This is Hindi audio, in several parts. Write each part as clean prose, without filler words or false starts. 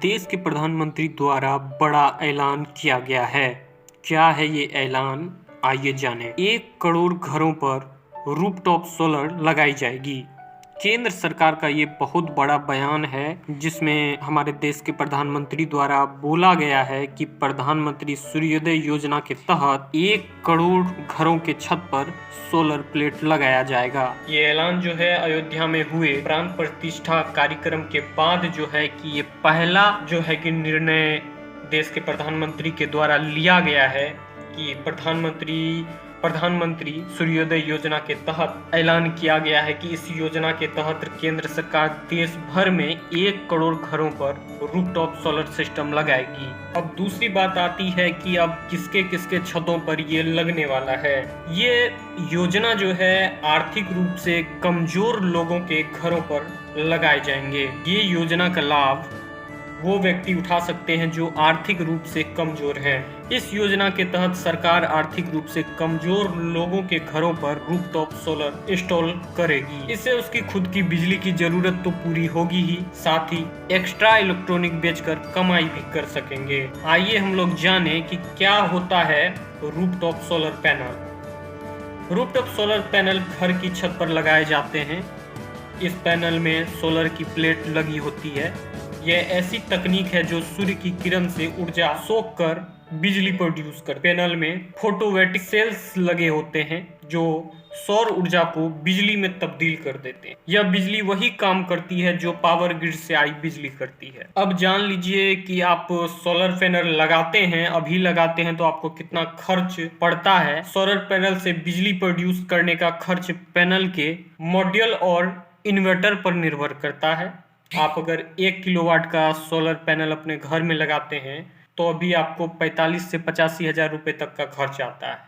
देश के प्रधानमंत्री द्वारा बड़ा ऐलान किया गया है। क्या है ये ऐलान, आइए जानें। 1 करोड़ घरों पर रूफटॉप सोलर लगाई जाएगी। केंद्र सरकार का ये बहुत बड़ा बयान है, जिसमें हमारे देश के प्रधानमंत्री द्वारा बोला गया है कि प्रधानमंत्री सूर्योदय योजना के तहत 1 करोड़ घरों के छत पर सोलर प्लेट लगाया जाएगा। ये ऐलान जो है अयोध्या में हुए प्राण प्रतिष्ठा कार्यक्रम के बाद जो है कि ये पहला जो है कि निर्णय देश के प्रधानमंत्री के द्वारा लिया गया है कि प्रधानमंत्री सूर्योदय योजना के तहत ऐलान किया गया है कि इस योजना के तहत केंद्र सरकार देश भर में 1 करोड़ घरों पर रूफटॉप सोलर सिस्टम लगाएगी। अब दूसरी बात आती है कि अब किसके किसके छतों पर ये लगने वाला है। ये योजना जो है आर्थिक रूप से कमजोर लोगों के घरों पर लगाए जाएंगे। ये योजना का लाभ वो व्यक्ति उठा सकते हैं जो आर्थिक रूप से कमजोर हैं। इस योजना के तहत सरकार आर्थिक रूप से कमजोर लोगों के घरों पर रूफटॉप सोलर इंस्टॉल करेगी। इससे उसकी खुद की बिजली की जरूरत तो पूरी होगी ही, साथ ही एक्स्ट्रा इलेक्ट्रॉनिक बेचकर कमाई भी कर सकेंगे। आइए हम लोग जाने कि क्या होता है rooftop solar panel. Rooftop solar panel घर की छत पर लगाए जाते हैं। इस पैनल में सोलर की प्लेट लगी होती है। यह ऐसी तकनीक है जो सूर्य की किरण से ऊर्जा सोख कर बिजली प्रोड्यूस कर। पैनल में फोटोवोल्टिक सेल्स लगे होते हैं जो सौर ऊर्जा को बिजली में तब्दील कर देते हैं। यह बिजली वही काम करती है जो पावर ग्रिड से आई बिजली करती है। अब जान लीजिए कि आप सोलर पैनल लगाते हैं, अभी लगाते हैं तो आपको कितना खर्च पड़ता है। सोलर पैनल से बिजली प्रोड्यूस करने का खर्च पैनल के मॉड्यूल और इन्वर्टर पर निर्भर करता है। आप अगर 1 किलोवाट का सोलर पैनल अपने घर में लगाते हैं तो अभी आपको 45 से 85 हजार रुपए तक का खर्च आता है।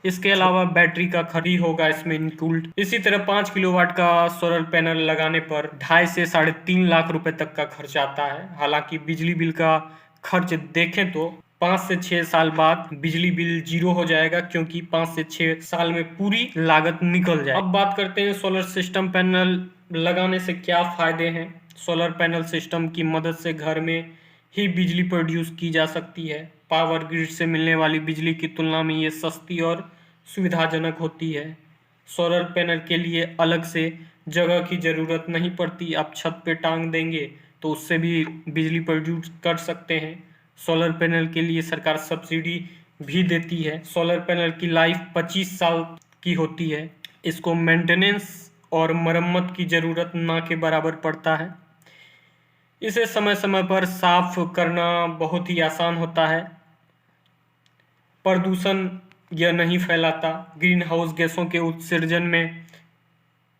इसके अलावा बैटरी का खर्च होगा इसमें इंक्लूड। इसी तरह 5 किलोवाट का सोलर पैनल लगाने पर 2.5 से 3.5 लाख रुपए तक का खर्च आता है। हालांकि बिजली बिल का खर्च देखें तो 5 से 6 साल बाद बिजली बिल 0 हो जाएगा, क्योंकि 5 से 6 साल में पूरी लागत निकल जाए। अब बात करते हैं सोलर सिस्टम पैनल लगाने से क्या फायदे हैं। सोलर पैनल सिस्टम की मदद से घर में ही बिजली प्रोड्यूस की जा सकती है। पावर ग्रिड से मिलने वाली बिजली की तुलना में ये सस्ती और सुविधाजनक होती है। सोलर पैनल के लिए अलग से जगह की ज़रूरत नहीं पड़ती। आप छत पे टांग देंगे तो उससे भी बिजली प्रोड्यूस कर सकते हैं। सोलर पैनल के लिए सरकार सब्सिडी भी देती है। सोलर पैनल की लाइफ 25 साल की होती है। इसको मेंटेनेंस और मरम्मत की ज़रूरत ना के बराबर पड़ता है। इसे समय समय पर साफ करना बहुत ही आसान होता है। प्रदूषण यह नहीं फैलाता। ग्रीन हाउस गैसों के उत्सर्जन में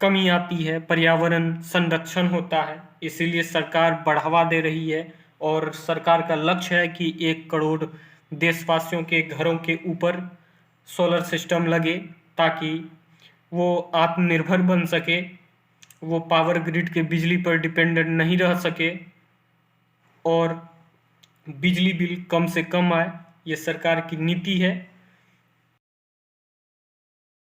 कमी आती है। पर्यावरण संरक्षण होता है। इसीलिए सरकार बढ़ावा दे रही है और सरकार का लक्ष्य है कि 1 करोड़ देशवासियों के घरों के ऊपर सोलर सिस्टम लगे, ताकि वो आत्मनिर्भर बन सके, वो पावर ग्रिड के बिजली पर डिपेंडेंट नहीं रह सके और बिजली बिल कम से कम आए। ये सरकार की नीति है।